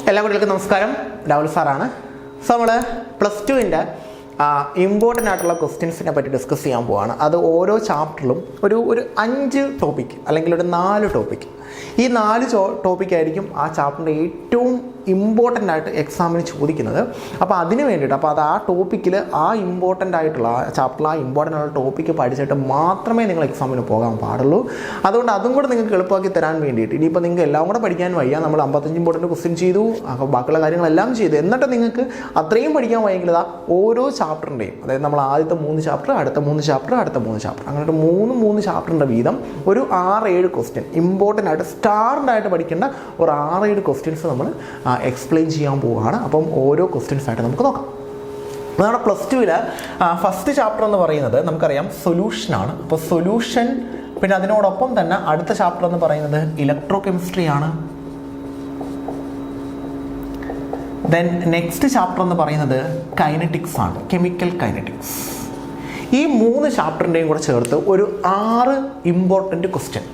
എല്ലാ കുട്ടികൾക്കും നമസ്കാരം. രാഹുൽ സാറാണ്. സോ നമ്മൾ +2-ൻ്റെ ഇമ്പോർട്ടൻ്റ് ആയിട്ടുള്ള ക്വസ്റ്റ്യൻസിനെ പറ്റി ഡിസ്കസ് ചെയ്യാൻ പോവാണ്. അത് ഓരോ ചാപ്റ്ററിലും ഒരു 5 ടോപ്പിക് അല്ലെങ്കിൽ ഒരു 4 ടോപ്പിക്, ഈ 4 ടോപ്പിക്കായിരിക്കും ആ ചാപ്റ്ററിൻ്റെ ഏറ്റവും ഇമ്പോർട്ടൻ്റ് ആയിട്ട് എക്സാമിന് ചോദിക്കുന്നത്. അപ്പോൾ അതിന് വേണ്ടിയിട്ട് അത് ആ ടോപ്പിക്കിൽ ആ ഇമ്പോർട്ടൻ്റ് ആയിട്ടുള്ള ആ ചാപ്റ്ററിൽ ആ ഇമ്പോർട്ടൻ്റ് ആയിട്ടുള്ള ടോപ്പിക്ക് പഠിച്ചിട്ട് മാത്രമേ നിങ്ങൾ എക്സാമിന് പോകാൻ പാടുള്ളൂ. അതുകൊണ്ട് അതും കൂടെ നിങ്ങൾക്ക് എളുപ്പമാക്കി തരാൻ വേണ്ടിയിട്ട് ഇനിയിപ്പോൾ നിങ്ങൾക്ക് എല്ലാം കൂടെ പഠിക്കാൻ വയ്യ, നമ്മൾ 55 ഇമ്പോർട്ടൻ്റ് ക്വസ്റ്റ്യൻ ചെയ്തു, അപ്പോൾ ബാക്കിയുള്ള കാര്യങ്ങളെല്ലാം ചെയ്തു, എന്നിട്ട് നിങ്ങൾക്ക് അത്രയും പഠിക്കാൻ വയ്യെങ്കിൽ ഓരോ ചാപ്റ്ററിൻ്റെയും, അതായത് നമ്മൾ ആദ്യത്തെ 3 ചാപ്റ്റർ, അടുത്ത 3 ചാപ്റ്റർ, അടുത്ത 3 ചാപ്റ്റർ, അങ്ങനെ 3 ചാപ്റ്ററിൻ്റെ വീതം ഒരു 6-7 ക്വസ്റ്റ്യൻ ഇമ്പോർട്ടൻ്റ് ആയിട്ട് സ്റ്റാർഡായിട്ട് പഠിക്കേണ്ട ഒരു 6-7 ക്വസ്റ്റ്യൻസ് നമ്മൾ എക്സ്പ്ലെയിൻ ചെയ്യാൻ പോവുകയാണ്. അപ്പം ഓരോ ക്വസ്റ്റ്യൻസ് ആയിട്ട് നമുക്ക് നോക്കാം. നമ്മുടെ +2-ൽ ഫസ്റ്റ് ചാപ്റ്റർ എന്ന് പറയുന്നത് നമുക്കറിയാം സൊല്യൂഷനാണ്. അപ്പോൾ സൊല്യൂഷൻ, പിന്നെ അതിനോടൊപ്പം തന്നെ അടുത്ത ചാപ്റ്റർ എന്ന് പറയുന്നത് ഇലക്ട്രോ കെമിസ്ട്രി ആണ്. ദെൻ നെക്സ്റ്റ് ചാപ്റ്റർ എന്ന് പറയുന്നത് കൈനറ്റിക്സ് ആണ്, കെമിക്കൽ കൈനറ്റിക്സ്. ഈ 3 ചാപ്റ്ററിൻ്റെയും കൂടെ ചേർത്ത് ഒരു 6 ഇമ്പോർട്ടൻ്റ് ക്വസ്റ്റ്യൻ,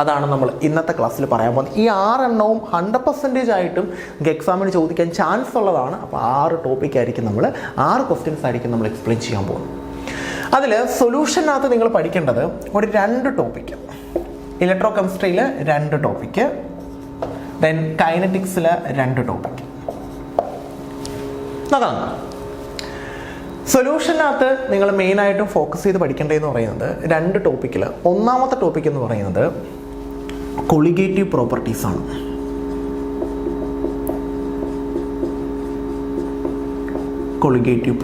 അതാണ് നമ്മൾ ഇന്നത്തെ ക്ലാസ്സിൽ പറയാൻ പോകുന്നത്. ഈ 6 എണ്ണവും 100% ആയിട്ടും നമുക്ക് എക്സാമിന് ചോദിക്കാൻ ചാൻസ് ഉള്ളതാണ്. അപ്പോൾ 6 ടോപ്പിക്കായിരിക്കും, 6 ക്വസ്റ്റ്യൻസ് ആയിരിക്കും നമ്മൾ എക്സ്പ്ലെയിൻ ചെയ്യാൻ പോകുന്നത്. അതിൽ സൊല്യൂഷനകത്ത് നിങ്ങൾ പഠിക്കേണ്ടത് ഒരു 2 ടോപ്പിക്ക്, ഇലക്ട്രോ കെമിസ്ട്രിയിൽ 2 ടോപ്പിക്ക്, ദെൻ കൈനറ്റിക്സിൽ 2 ടോപ്പിക്ക്. നോക്കാം. സൊല്യൂഷനകത്ത് നിങ്ങൾ മെയിനായിട്ടും ഫോക്കസ് ചെയ്ത് പഠിക്കേണ്ടതെന്ന് പറയുന്നത് 2 ടോപ്പിക്കിൽ ഒന്നാമത്തെ ടോപ്പിക് എന്ന് പറയുന്നത് കൊളിഗേറ്റീവ് പ്രോപ്പർട്ടീസ് ആണ്. കൊളിഗേറ്റീവ്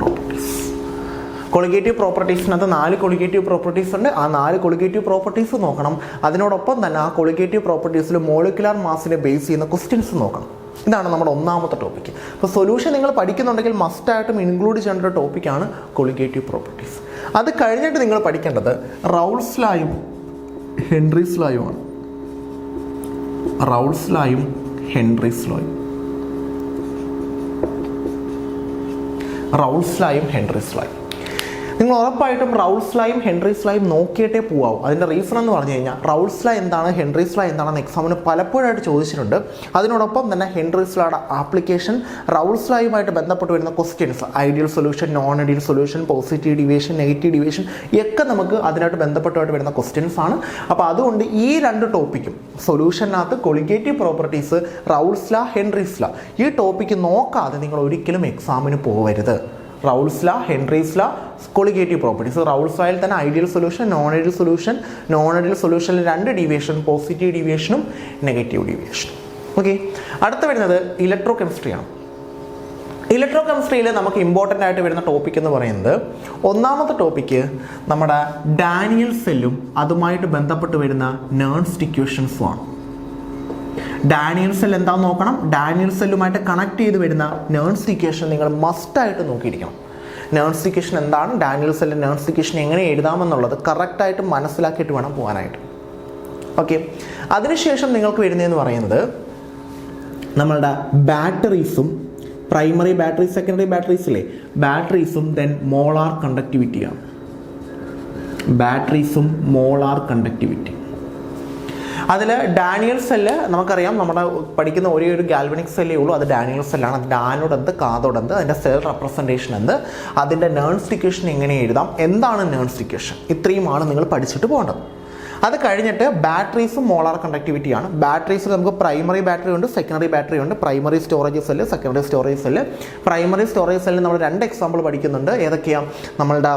പ്രോപ്പർട്ടീസിനകത്ത് 4 കൊളിഗേറ്റീവ് പ്രോപ്പർട്ടീസ് ഉണ്ട്. ആ 4 കൊളിഗേറ്റീവ് പ്രോപ്പർട്ടീസ് നോക്കണം. അതിനോടൊപ്പം തന്നെ ആ കൊളിഗേറ്റീവ് പ്രോപ്പർട്ടീസിൽ മോളിക്കുലാർ മാസിനെ ബേസ് ചെയ്യുന്ന ക്വസ്റ്റ്യൻസ് നോക്കണം. ഇതാണ് നമ്മുടെ ഒന്നാമത്തെ ടോപ്പിക്ക്. അപ്പോൾ സൊല്യൂഷൻ നിങ്ങൾ പഠിക്കുന്നുണ്ടെങ്കിൽ മസ്റ്റായിട്ടും ഇൻക്ലൂഡ് ചെയ്യേണ്ട ഒരു ടോപ്പിക്കാണ് കൊളിഗേറ്റീവ് പ്രോപ്പർട്ടീസ്. അത് കഴിഞ്ഞിട്ട് നിങ്ങൾ പഠിക്കേണ്ടത് റൗൾസ് ലായും ഹെൻറീസ് ലായുമാണ്. റൗൾസ് ലായും ഹെൻറീസ് ലായും. റൗൾസ് ലായും ഹെൻറീസ് ലായും നിങ്ങൾ ഉറപ്പായിട്ടും റൗൾസ് ലായും ഹെൻറീസ് ലായും നോക്കിയിട്ടേ പോവാം. അതിൻ്റെ റീസൺ എന്ന് പറഞ്ഞു കഴിഞ്ഞാൽ റൗൾസ് ലാ എന്താണ്, ഹെൻറീസ് ലാ എന്താണെന്ന് എക്സാമിന് പലപ്പോഴായിട്ട് ചോദിച്ചിട്ടുണ്ട്. അതിനോടൊപ്പം തന്നെ ഹെൻറീസ് ലായുടെ ആപ്ലിക്കേഷൻ, റൗൾസ് ലായുമായിട്ട് ബന്ധപ്പെട്ട് വരുന്ന questions, ideal solution, non ideal solution, positive deviation, negative deviation, ഒക്കെ നമുക്ക് അതിനായിട്ട് ബന്ധപ്പെട്ടുമായിട്ട് വരുന്ന ക്വസ്റ്റ്യൻസ് ആണ്. അപ്പോൾ അതുകൊണ്ട് ഈ 2 ടോപ്പിക്കും, സൊല്യൂഷനകത്ത് കൊളിഗേറ്റീവ് പ്രോപ്പർട്ടീസ്, റൗൾസ് ലാ, ഹെൻറീസ് ലാ, ഈ ടോപ്പിക്ക് നോക്കാതെ നിങ്ങൾ ഒരിക്കലും എക്സാമിന് പോകരുത്. റൗൾസ് ലാ, ഹെൻറീസ് ലാ, കൊളിഗേറ്റീവ് പ്രോപ്പർട്ടീസ്. റൗൾസ് ലായിൽ തന്നെ ideal solution, non ideal solution, non ideal സൊല്യൂഷനിൽ 2 ഡീവിയേഷൻ, പോസിറ്റീവ് ഡീവിയേഷനും നെഗറ്റീവ് ഡീവിയേഷനും. ഓക്കെ, അടുത്ത വരുന്നത് ഇലക്ട്രോ കെമിസ്ട്രിയാണ്. ഇലക്ട്രോ കെമിസ്ട്രിയിൽ നമുക്ക് ഇമ്പോർട്ടൻ്റ് ആയിട്ട് വരുന്ന ടോപ്പിക് എന്ന് പറയുന്നത്, ഒന്നാമത്തെ ടോപ്പിക്ക് നമ്മുടെ ഡാനിയൽ സെല്ലും അതുമായിട്ട് ബന്ധപ്പെട്ട് വരുന്ന നേൺസ്റ്റ് ഇക്വേഷൻസും ആണ്. ഡാനിയൽ സെൽ എന്താണെന്ന് നോക്കണം. ഡാനിയൽ സെല്ലുമായിട്ട് കണക്ട് ചെയ്ത് വരുന്ന നേൺസ്റ്റ് ഇക്വേഷൻ നിങ്ങൾ മസ്റ്റായിട്ട് നോക്കിയിരിക്കണം. നേൺസ്റ്റ് ഇക്വേഷൻ എന്താണ്, ഡാനിയൽ സെല്ലിൻ്റെ നേൺസ്റ്റ് ഇക്വേഷൻ എങ്ങനെ എഴുതാമെന്നുള്ളത് കറക്റ്റായിട്ട് മനസ്സിലാക്കിയിട്ട് വേണം പോകാനായിട്ട്. ഓക്കെ, അതിനുശേഷം നിങ്ങൾക്ക് വരുന്നതെന്ന് പറയുന്നത് നമ്മളുടെ ബാറ്ററീസും, പ്രൈമറി ബാറ്ററി, സെക്കൻഡറി ബാറ്ററീസിലെ ബാറ്ററീസും, ദെൻ മോളാർ കണ്ടക്ടിവിറ്റിയാണ്. ബാറ്ററീസും മോളാർ കണ്ടക്ടിവിറ്റി. അതിൽ ഡാനിയൽ സെല്ല് നമുക്കറിയാം, നമ്മുടെ പഠിക്കുന്ന ഒരേ ഒരു ഗാൽവനിക് സെല്ലേ ഉള്ളൂ, അത് ഡാനിയൽ സെല്ലാണ്. അതിൻ്റെ ആനോഡ് എന്ത്, കാഥോഡ് എന്ത്, അതിൻ്റെ സെൽ റെപ്രസെൻറ്റേഷൻ എന്ത്, അതിൻ്റെ നേൺസ്റ്റ് ഇക്വേഷൻ എങ്ങനെ എഴുതാം, എന്താണ് നേൺസ്റ്റ് ഇക്വേഷൻ, ഇത്രയുമാണ് നിങ്ങൾ പഠിച്ചിട്ട് പോകേണ്ടത്. അത് കഴിഞ്ഞിട്ട് ബാറ്ററീസും മോളാർ കണ്ടക്ടിവിറ്റിയാണ്. ബാറ്ററീസിൽ നമുക്ക് പ്രൈമറി ബാറ്ററി ഉണ്ട്, സെക്കൻഡറി ബാറ്ററി ഉണ്ട്. Primary storage cell, secondary storage cell. Primary storage സെല്ലിൽ നമ്മൾ 2 എക്സാമ്പിൾ പഠിക്കുന്നുണ്ട്. ഏതൊക്കെയാണ്? നമ്മളുടെ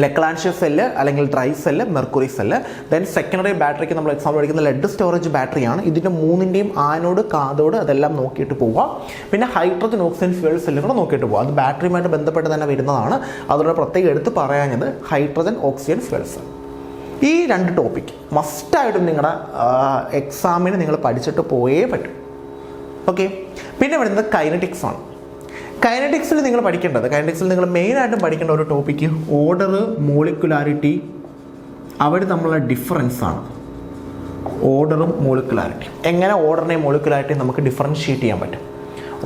ലെക്ലാൻഷ്യ സെല്ല് അല്ലെങ്കിൽ dry cell, mercury cell. Then secondary ബാറ്ററിക്ക് നമ്മൾ എക്സാമ്പിൾ പഠിക്കുന്ന ലെഡ് സ്റ്റോറേജ് ബാറ്ററിയാണ്. ഇതിൻ്റെ 3ൻ്റെയും ആനോഡ്, കാഥോഡ് അതെല്ലാം നോക്കിയിട്ട് പോവുക. പിന്നെ ഹൈഡ്രജൻ ഓക്സിജൻ ഫ്യൂവൽ സെല്ലും കൂടെ നോക്കിയിട്ട് പോവുക. അത് ബാറ്ററിയുമായിട്ട് ബന്ധപ്പെട്ട് തന്നെ വരുന്നതാണ്. അതുകൊണ്ട് പ്രത്യേകം എടുത്ത് പറയാഞ്ഞത് ഹൈഡ്രജൻ ഓക്സിജൻ ഫ്യൂവൽ സെൽ. ഈ 2 ടോപ്പിക്ക് മസ്റ്റായിട്ടും നിങ്ങളുടെ എക്സാമിന് നിങ്ങൾ പഠിച്ചിട്ട് പോയേ പറ്റും. ഓക്കെ, പിന്നെ വരുന്നത് കൈനറ്റിക്സ് ആണ്. കൈനറ്റിക്സിൽ നിങ്ങൾ പഠിക്കേണ്ടത്, കൈനറ്റിക്സിൽ നിങ്ങൾ മെയിനായിട്ടും പഠിക്കേണ്ട ഒരു ടോപ്പിക്ക് ഓർഡർ, മോളിക്കുലാരിറ്റി, അവർ തമ്മിലുള്ള ഡിഫറൻസ് ആണ്. ഓർഡറും മോളിക്കുലാരിറ്റിയും, എങ്ങനെ ഓർഡറിനെയും മോളിക്കുലാരിറ്റിയും നമുക്ക് ഡിഫറൻഷിയേറ്റ് ചെയ്യാൻ പറ്റും.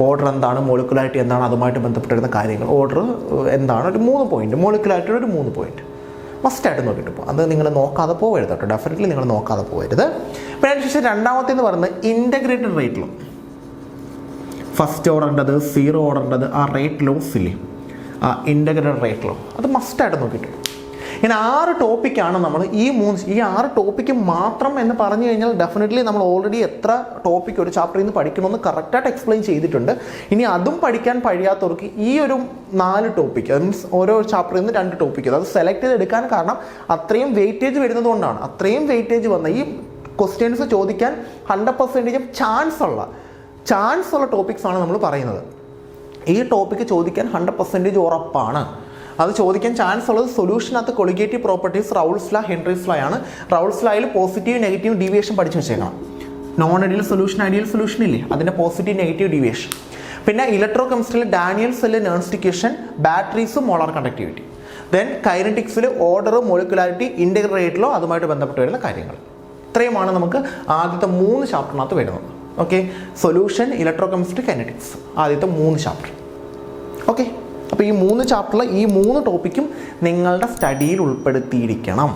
ഓർഡർ എന്താണ്, മോളിക്കുലാരിറ്റി എന്താണ്, അതുമായിട്ട് ബന്ധപ്പെട്ടിരുന്ന കാര്യങ്ങൾ. ഓർഡർ എന്താണ്, ഒരു 3 പോയിന്റ്, മോളിക്കുലാരിറ്റിയുടെ ഒരു 3 പോയിന്റ്. മസ്റ്റായിട്ട് നോക്കിയിട്ട് പോകും. അത് നിങ്ങൾ നോക്കാതെ പോകരുത് കേട്ടോ, ഡെഫിനറ്റ്ലി നിങ്ങൾ നോക്കാതെ പോകരുത്. പിന്നെ അതിനുശേഷം രണ്ടാമത്തേന്ന് പറയുന്നത് ഇൻ്റഗ്രേറ്റഡ് റേറ്റിലും. ഫസ്റ്റ് ഓർഡറിൻ്റെത്, സീറോ ഓർഡറിൻ്റെത്, ആ റേറ്റ് ലോസ് ഇല്ലേ, ആ ഇൻ്റഗ്രൽ റേറ്റ് ലോ, അത് മസ്റ്റായിട്ട് നോക്കിയിട്ട്. ഇങ്ങനെ 6 ടോപ്പിക്കാണ് നമ്മൾ ഈ 6 ടോപ്പിക്ക് മാത്രം എന്ന് പറഞ്ഞു കഴിഞ്ഞാൽ ഡെഫിനറ്റ്ലി നമ്മൾ ഓൾറെഡി എത്ര ടോപ്പിക്ക് ഒരു ചാപ്റ്ററിൽ നിന്ന് പഠിക്കണമെന്ന് കറക്റ്റായിട്ട് എക്സ്പ്ലെയിൻ ചെയ്തിട്ടുണ്ട്. ഇനി അതും പഠിക്കാൻ കഴിയാത്തവർക്ക് ഈ ഒരു 4 ടോപ്പിക്ക്, അത് മീൻസ് ഓരോ ചാപ്റ്ററിൽ നിന്ന് 2 ടോപ്പിക്ക് അത് സെലക്ട് ചെയ്തെടുക്കാൻ കാരണം അത്രയും വെയിറ്റേജ് വരുന്നത് കൊണ്ടാണ്. അത്രയും വെയിറ്റേജ് വന്ന ഈ ക്വസ്റ്റ്യൻസ് ചോദിക്കാൻ 100% ചാൻസ് ഉള്ള ടോപ്പിക്സാണ് നമ്മൾ പറയുന്നത്. ഈ ടോപ്പിക്ക് ചോദിക്കാൻ 100% ഉറപ്പാണ്. അത് ചോദിക്കാൻ ചാൻസ് ഉള്ളത് സൊല്യൂഷനകത്ത് colligative properties, Raoult's law, Henry's law ആണ്. റൗൾസ് ലോയിൽ പോസിറ്റീവ് നെഗറ്റീവ് ഡീവിയേഷൻ പഠിച്ചു വെച്ചേക്കണം. Non ideal solution, ideal solution ഇല്ലേ, അതിൻ്റെ പോസിറ്റീവ് നെഗറ്റീവ് ഡീവിയേഷൻ. പിന്നെ ഇലക്ട്രോ കെമിസ്ട്രിയിൽ Daniell cell, Nernst equation, batteries, molar conductivity. Then കൈനറ്റിക്സിൽ order, molecularity, integral rate law, അതുമായിട്ട് ബന്ധപ്പെട്ട് വരുന്ന കാര്യങ്ങൾ. ഇത്രയുമാണ് നമുക്ക് ആദ്യത്തെ 3 ചാപ്റ്ററിനകത്ത് വരുന്നത്. Okay, solution, electro chemistry, kinetics, ആദ്യത്തെ 3 ചാപ്റ്റർ. ഓക്കെ, അപ്പോൾ ഈ 3 ചാപ്റ്ററിൽ ഈ 3 ടോപ്പിക്കും നിങ്ങളുടെ സ്റ്റഡിയിൽ ഉൾപ്പെടുത്തിയിരിക്കണം.